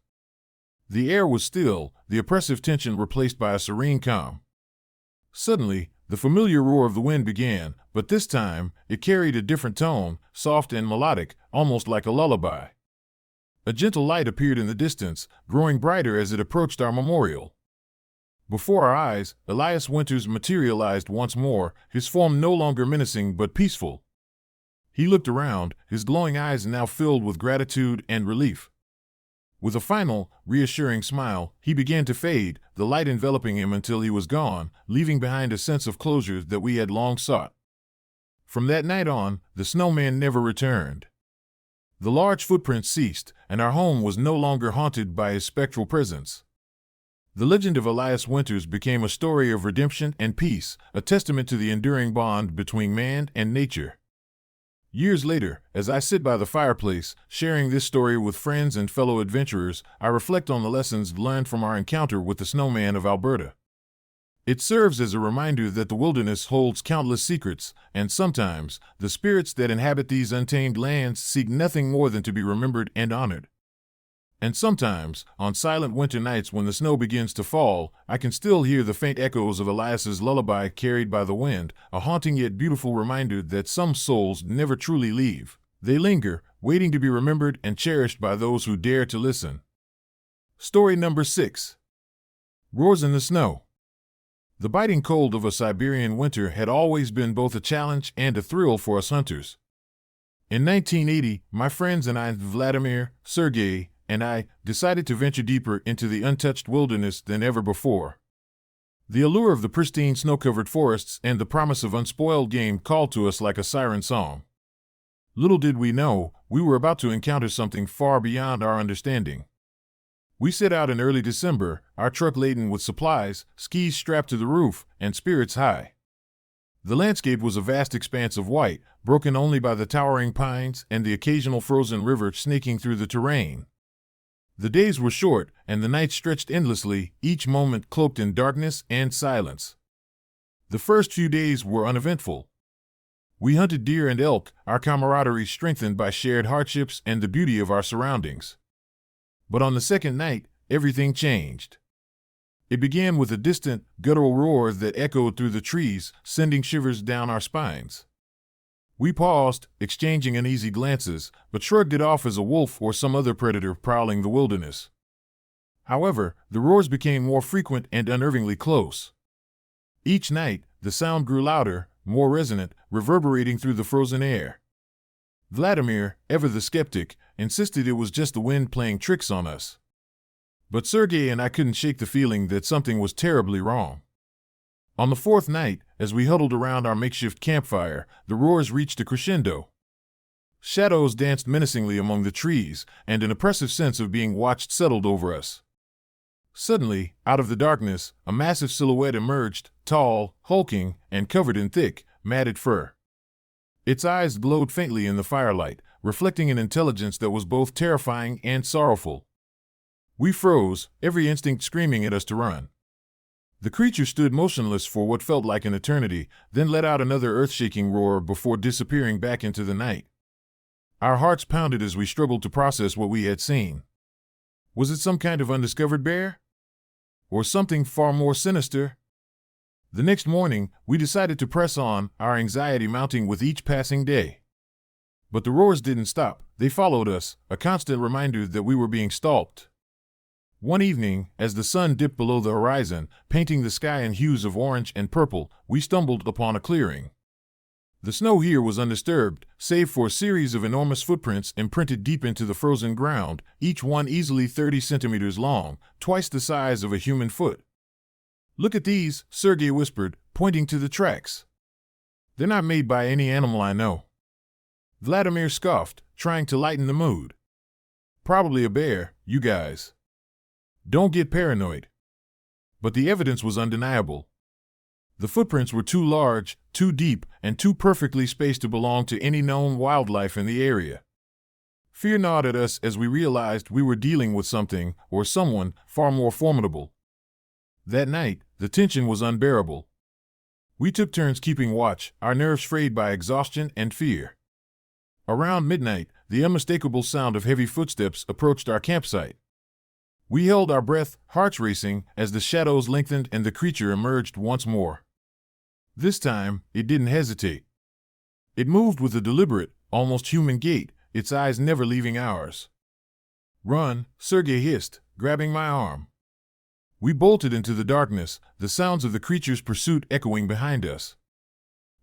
[SPEAKER 1] The air was still, the oppressive tension replaced by a serene calm. Suddenly, the familiar roar of the wind began, but this time, it carried a different tone, soft and melodic, almost like a lullaby. A gentle light appeared in the distance, growing brighter as it approached our memorial. Before our eyes, Elias Winters materialized once more, his form no longer menacing but peaceful. He looked around, his glowing eyes now filled with gratitude and relief. With a final, reassuring smile, he began to fade, the light enveloping him until he was gone, leaving behind a sense of closure that we had long sought. From that night on, the Snowman never returned. The large footprints ceased, and our home was no longer haunted by his spectral presence. The legend of Elias Winters became a story of redemption and peace, a testament to the enduring bond between man and nature. Years later, as I sit by the fireplace, sharing this story with friends and fellow adventurers, I reflect on the lessons learned from our encounter with the Snowman of Alberta. It serves as a reminder that the wilderness holds countless secrets, and sometimes, the spirits that inhabit these untamed lands seek nothing more than to be remembered and honored. And sometimes, on silent winter nights when the snow begins to fall, I can still hear the faint echoes of Elias's lullaby carried by the wind, a haunting yet beautiful reminder that some souls never truly leave. They linger, waiting to be remembered and cherished by those who dare to listen. Story number 6. Roars in the Snow. The biting cold of a Siberian winter had always been both a challenge and a thrill for us hunters. In 1980, my friends and I, Vladimir, Sergei, and I decided to venture deeper into the untouched wilderness than ever before. The allure of the pristine snow-covered forests and the promise of unspoiled game called to us like a siren song. Little did we know, we were about to encounter something far beyond our understanding. We set out in early December, our truck laden with supplies, skis strapped to the roof, and spirits high. The landscape was a vast expanse of white, broken only by the towering pines and the occasional frozen river snaking through the terrain. The days were short, and the nights stretched endlessly, each moment cloaked in darkness and silence. The first few days were uneventful. We hunted deer and elk, our camaraderie strengthened by shared hardships and the beauty of our surroundings. But on the second night, everything changed. It began with a distant, guttural roar that echoed through the trees, sending shivers down our spines. We paused, exchanging uneasy glances, but shrugged it off as a wolf or some other predator prowling the wilderness. However, the roars became more frequent and unnervingly close. Each night, the sound grew louder, more resonant, reverberating through the frozen air. Vladimir, ever the skeptic, insisted it was just the wind playing tricks on us. But Sergei and I couldn't shake the feeling that something was terribly wrong. On the fourth night, as we huddled around our makeshift campfire, the roars reached a crescendo. Shadows danced menacingly among the trees, and an oppressive sense of being watched settled over us. Suddenly, out of the darkness, a massive silhouette emerged, tall, hulking, and covered in thick, matted fur. Its eyes glowed faintly in the firelight, reflecting an intelligence that was both terrifying and sorrowful. We froze, every instinct screaming at us to run. The creature stood motionless for what felt like an eternity, then let out another earth-shaking roar before disappearing back into the night. Our hearts pounded as we struggled to process what we had seen. Was it some kind of undiscovered bear? Or something far more sinister? The next morning, we decided to press on, our anxiety mounting with each passing day. But the roars didn't stop, they followed us, a constant reminder that we were being stalked. One evening, as the sun dipped below the horizon, painting the sky in hues of orange and purple, we stumbled upon a clearing. The snow here was undisturbed, save for a series of enormous footprints imprinted deep into the frozen ground, each one easily 30 centimeters long, twice the size of a human foot. "Look at these," Sergei whispered, pointing to the tracks. "They're not made by any animal I know." Vladimir scoffed, trying to lighten the mood. "Probably a bear, you guys. Don't get paranoid." But the evidence was undeniable. The footprints were too large, too deep, and too perfectly spaced to belong to any known wildlife in the area. Fear gnawed at us as we realized we were dealing with something, or someone, far more formidable. That night, the tension was unbearable. We took turns keeping watch, our nerves frayed by exhaustion and fear. Around midnight, the unmistakable sound of heavy footsteps approached our campsite. We held our breath, hearts racing, as the shadows lengthened and the creature emerged once more. This time, it didn't hesitate. It moved with a deliberate, almost human gait, its eyes never leaving ours. "Run," Sergei hissed, grabbing my arm. We bolted into the darkness, the sounds of the creature's pursuit echoing behind us.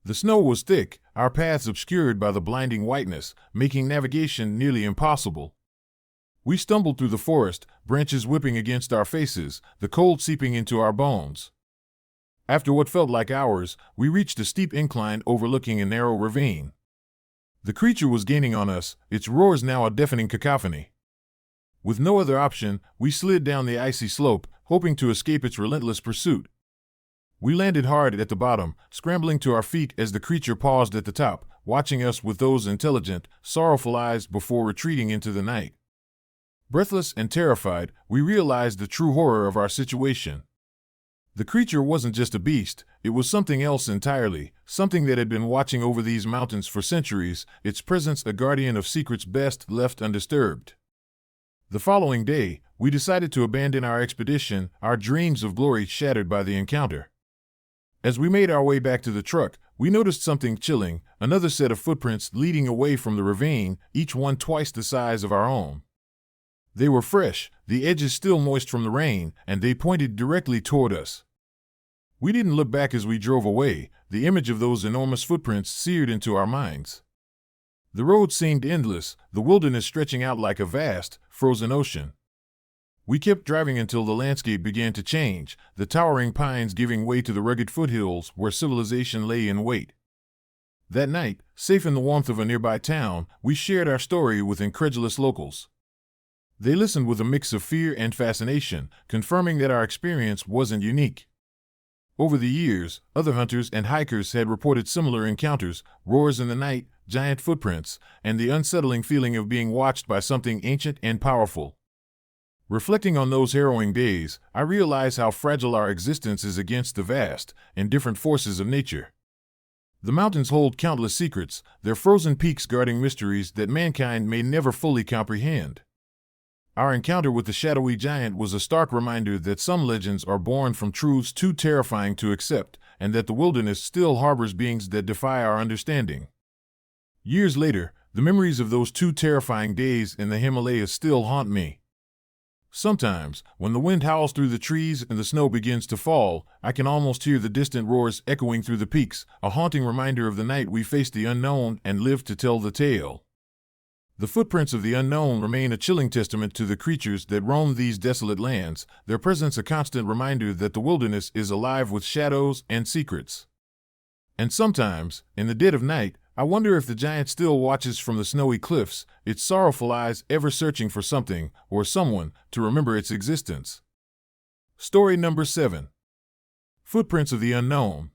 [SPEAKER 1] The snow was thick, our paths obscured by the blinding whiteness, making navigation nearly impossible. We stumbled through the forest, branches whipping against our faces, the cold seeping into our bones. After what felt like hours, we reached a steep incline overlooking a narrow ravine. The creature was gaining on us, its roars now a deafening cacophony. With no other option, we slid down the icy slope, hoping to escape its relentless pursuit. We landed hard at the bottom, scrambling to our feet as the creature paused at the top, watching us with those intelligent, sorrowful eyes before retreating into the night. Breathless and terrified, we realized the true horror of our situation. The creature wasn't just a beast, it was something else entirely, something that had been watching over these mountains for centuries, its presence a guardian of secrets best left undisturbed. The following day, we decided to abandon our expedition, our dreams of glory shattered by the encounter. As we made our way back to the truck, we noticed something chilling, another set of footprints leading away from the ravine, each one twice the size of our own. They were fresh, the edges still moist from the rain, and they pointed directly toward us. We didn't look back as we drove away, the image of those enormous footprints seared into our minds. The road seemed endless, the wilderness stretching out like a vast, frozen ocean. We kept driving until the landscape began to change, the towering pines giving way to the rugged foothills where civilization lay in wait. That night, safe in the warmth of a nearby town, we shared our story with incredulous locals. They listened with a mix of fear and fascination, confirming that our experience wasn't unique. Over the years, other hunters and hikers had reported similar encounters, roars in the night, giant footprints, and the unsettling feeling of being watched by something ancient and powerful. Reflecting on those harrowing days, I realize how fragile our existence is against the vast, indifferent forces of nature. The mountains hold countless secrets, their frozen peaks guarding mysteries that mankind may never fully comprehend. Our encounter with the shadowy giant was a stark reminder that some legends are born from truths too terrifying to accept, and that the wilderness still harbors beings that defy our understanding. Years later, the memories of those two terrifying days in the Himalayas still haunt me. Sometimes, when the wind howls through the trees and the snow begins to fall, I can almost hear the distant roars echoing through the peaks, a haunting reminder of the night we faced the unknown and lived to tell the tale. The footprints of the unknown remain a chilling testament to the creatures that roam these desolate lands, their presence a constant reminder that the wilderness is alive with shadows and secrets. And sometimes, in the dead of night, I wonder if the giant still watches from the snowy cliffs, its sorrowful eyes ever searching for something, or someone, to remember its existence. Story number 7. Footprints of the Unknown.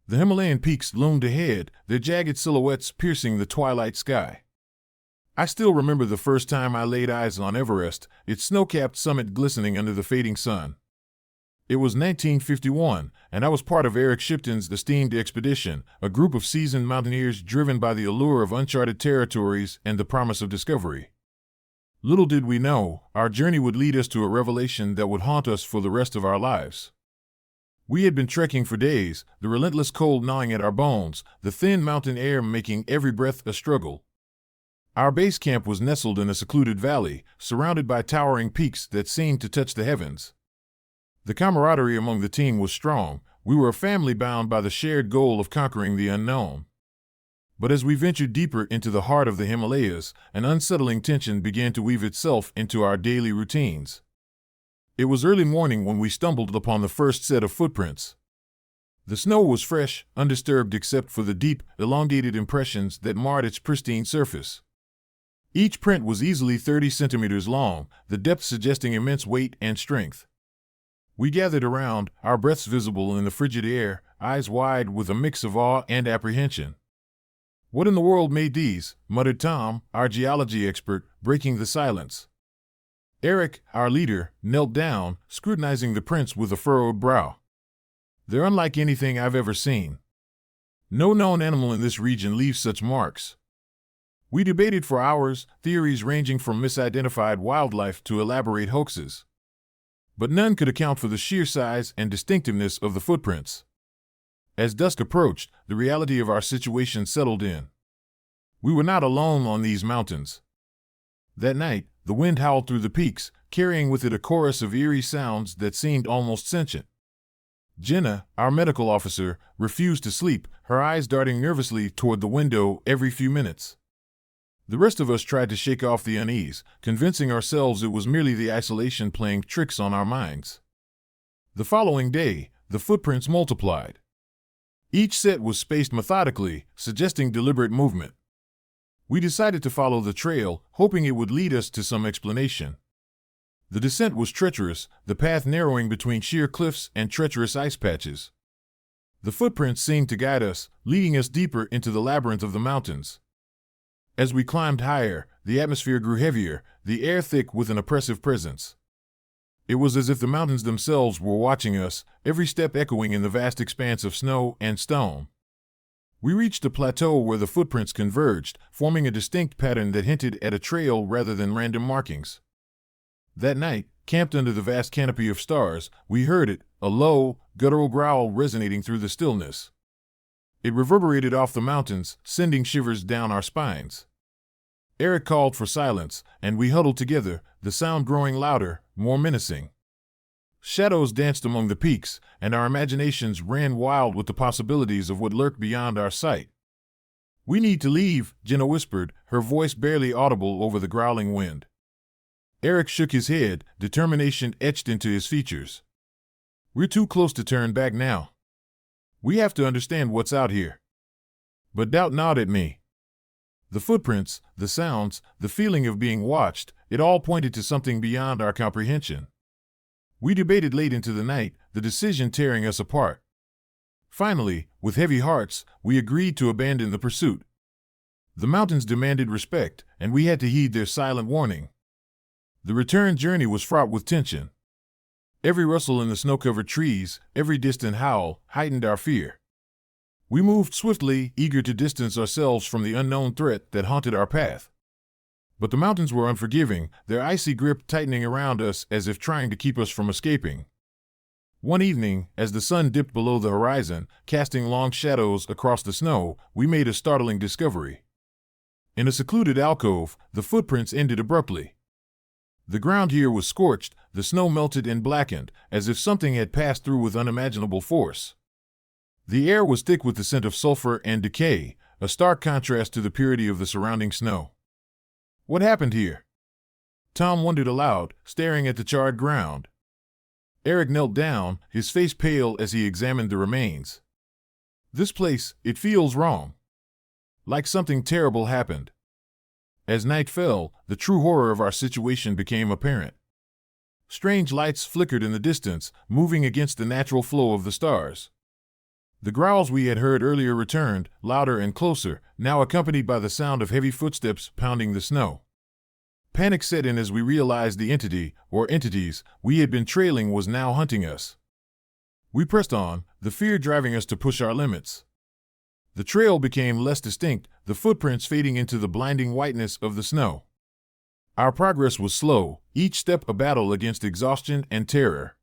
[SPEAKER 1] The Himalayan peaks loomed ahead, their jagged silhouettes piercing the twilight sky. I still remember the first time I laid eyes on Everest, its snow-capped summit glistening under the fading sun. It was 1951, and I was part of Eric Shipton's esteemed expedition, a group of seasoned mountaineers driven by the allure of uncharted territories and the promise of discovery. Little did we know, our journey would lead us to a revelation that would haunt us for the rest of our lives. We had been trekking for days, the relentless cold gnawing at our bones, the thin mountain air making every breath a struggle. Our base camp was nestled in a secluded valley, surrounded by towering peaks that seemed to touch the heavens. The camaraderie among the team was strong. We were a family bound by the shared goal of conquering the unknown. But as we ventured deeper into the heart of the Himalayas, an unsettling tension began to weave itself into our daily routines. It was early morning when we stumbled upon the first set of footprints. The snow was fresh, undisturbed except for the deep, elongated impressions that marred its pristine surface. Each print was easily 30 centimeters long, the depth suggesting immense weight and strength. We gathered around, our breaths visible in the frigid air, eyes wide with a mix of awe and apprehension. "What in the world made these?" muttered Tom, our geology expert, breaking the silence. Eric, our leader, knelt down, scrutinizing the prints with a furrowed brow. "They're unlike anything I've ever seen. No known animal in this region leaves such marks." We debated for hours, theories ranging from misidentified wildlife to elaborate hoaxes. But none could account for the sheer size and distinctiveness of the footprints. As dusk approached, the reality of our situation settled in. We were not alone on these mountains. That night, the wind howled through the peaks, carrying with it a chorus of eerie sounds that seemed almost sentient. Jenna, our medical officer, refused to sleep, her eyes darting nervously toward the window every few minutes. The rest of us tried to shake off the unease, convincing ourselves it was merely the isolation playing tricks on our minds. The following day, the footprints multiplied. Each set was spaced methodically, suggesting deliberate movement. We decided to follow the trail, hoping it would lead us to some explanation. The descent was treacherous, the path narrowing between sheer cliffs and treacherous ice patches. The footprints seemed to guide us, leading us deeper into the labyrinth of the mountains. As we climbed higher, the atmosphere grew heavier, the air thick with an oppressive presence. It was as if the mountains themselves were watching us, every step echoing in the vast expanse of snow and stone. We reached a plateau where the footprints converged, forming a distinct pattern that hinted at a trail rather than random markings. That night, camped under the vast canopy of stars, we heard it, a low, guttural growl resonating through the stillness. It reverberated off the mountains, sending shivers down our spines. Eric called for silence, and we huddled together, the sound growing louder, more menacing. Shadows danced among the peaks, and our imaginations ran wild with the possibilities of what lurked beyond our sight. "We need to leave," Jenna whispered, her voice barely audible over the growling wind. Eric shook his head, determination etched into his features. "We're too close to turn back now. We have to understand what's out here." But doubt gnawed at me. The footprints, the sounds, the feeling of being watched, it all pointed to something beyond our comprehension. We debated late into the night, the decision tearing us apart. Finally, with heavy hearts, we agreed to abandon the pursuit. The mountains demanded respect, and we had to heed their silent warning. The return journey was fraught with tension. Every rustle in the snow-covered trees, every distant howl, heightened our fear. We moved swiftly, eager to distance ourselves from the unknown threat that haunted our path. But the mountains were unforgiving, their icy grip tightening around us as if trying to keep us from escaping. One evening, as the sun dipped below the horizon, casting long shadows across the snow, we made a startling discovery. In a secluded alcove, the footprints ended abruptly. The ground here was scorched, the snow melted and blackened, as if something had passed through with unimaginable force. The air was thick with the scent of sulfur and decay, a stark contrast to the purity of the surrounding snow. "What happened here?" Tom wondered aloud, staring at the charred ground. Eric knelt down, his face pale as he examined the remains. "This place, it feels wrong. Like something terrible happened." As night fell, the true horror of our situation became apparent. Strange lights flickered in the distance, moving against the natural flow of the stars. The growls we had heard earlier returned, louder and closer, now accompanied by the sound of heavy footsteps pounding the snow. Panic set in as we realized the entity, or entities, we had been trailing was now hunting us. We pressed on, the fear driving us to push our limits. The trail became less distinct, the footprints fading into the blinding whiteness of the snow. Our progress was slow, each step a battle against exhaustion and terror.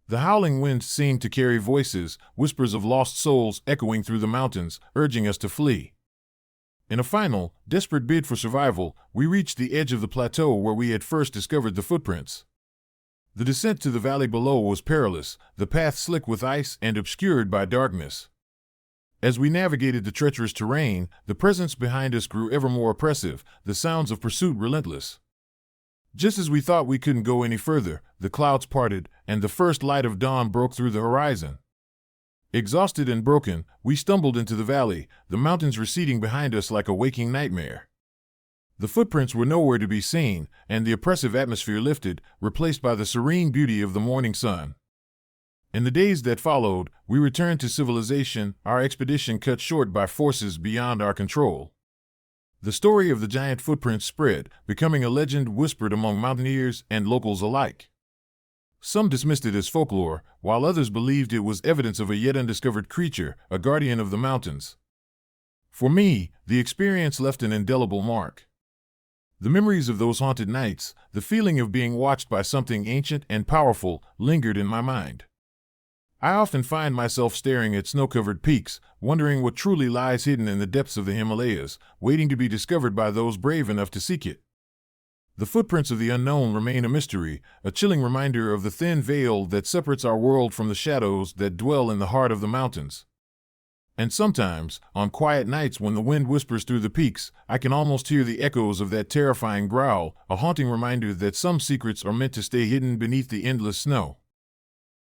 [SPEAKER 1] The howling wind seemed to carry voices, whispers of lost souls echoing through the mountains, urging us to flee. In a final, desperate bid for survival, we reached the edge of the plateau where we had first discovered the footprints. The descent to the valley below was perilous, the path slick with ice and obscured by darkness. As we navigated the treacherous terrain, the presence behind us grew ever more oppressive, the sounds of pursuit relentless. Just as we thought we couldn't go any further, the clouds parted, and the first light of dawn broke through the horizon. Exhausted and broken, we stumbled into the valley, the mountains receding behind us like a waking nightmare. The footprints were nowhere to be seen, and the oppressive atmosphere lifted, replaced by the serene beauty of the morning sun. In the days that followed, we returned to civilization, our expedition cut short by forces beyond our control. The story of the giant footprints spread, becoming a legend whispered among mountaineers and locals alike. Some dismissed it as folklore, while others believed it was evidence of a yet undiscovered creature, a guardian of the mountains. For me, the experience left an indelible mark. The memories of those haunted nights, the feeling of being watched by something ancient and powerful, lingered in my mind. I often find myself staring at snow-covered peaks, wondering what truly lies hidden in the depths of the Himalayas, waiting to be discovered by those brave enough to seek it. The footprints of the unknown remain a mystery, a chilling reminder of the thin veil that separates our world from the shadows that dwell in the heart of the mountains. And sometimes, on quiet nights when the wind whispers through the peaks, I can almost hear the echoes of that terrifying growl, a haunting reminder that some secrets are meant to stay hidden beneath the endless snow.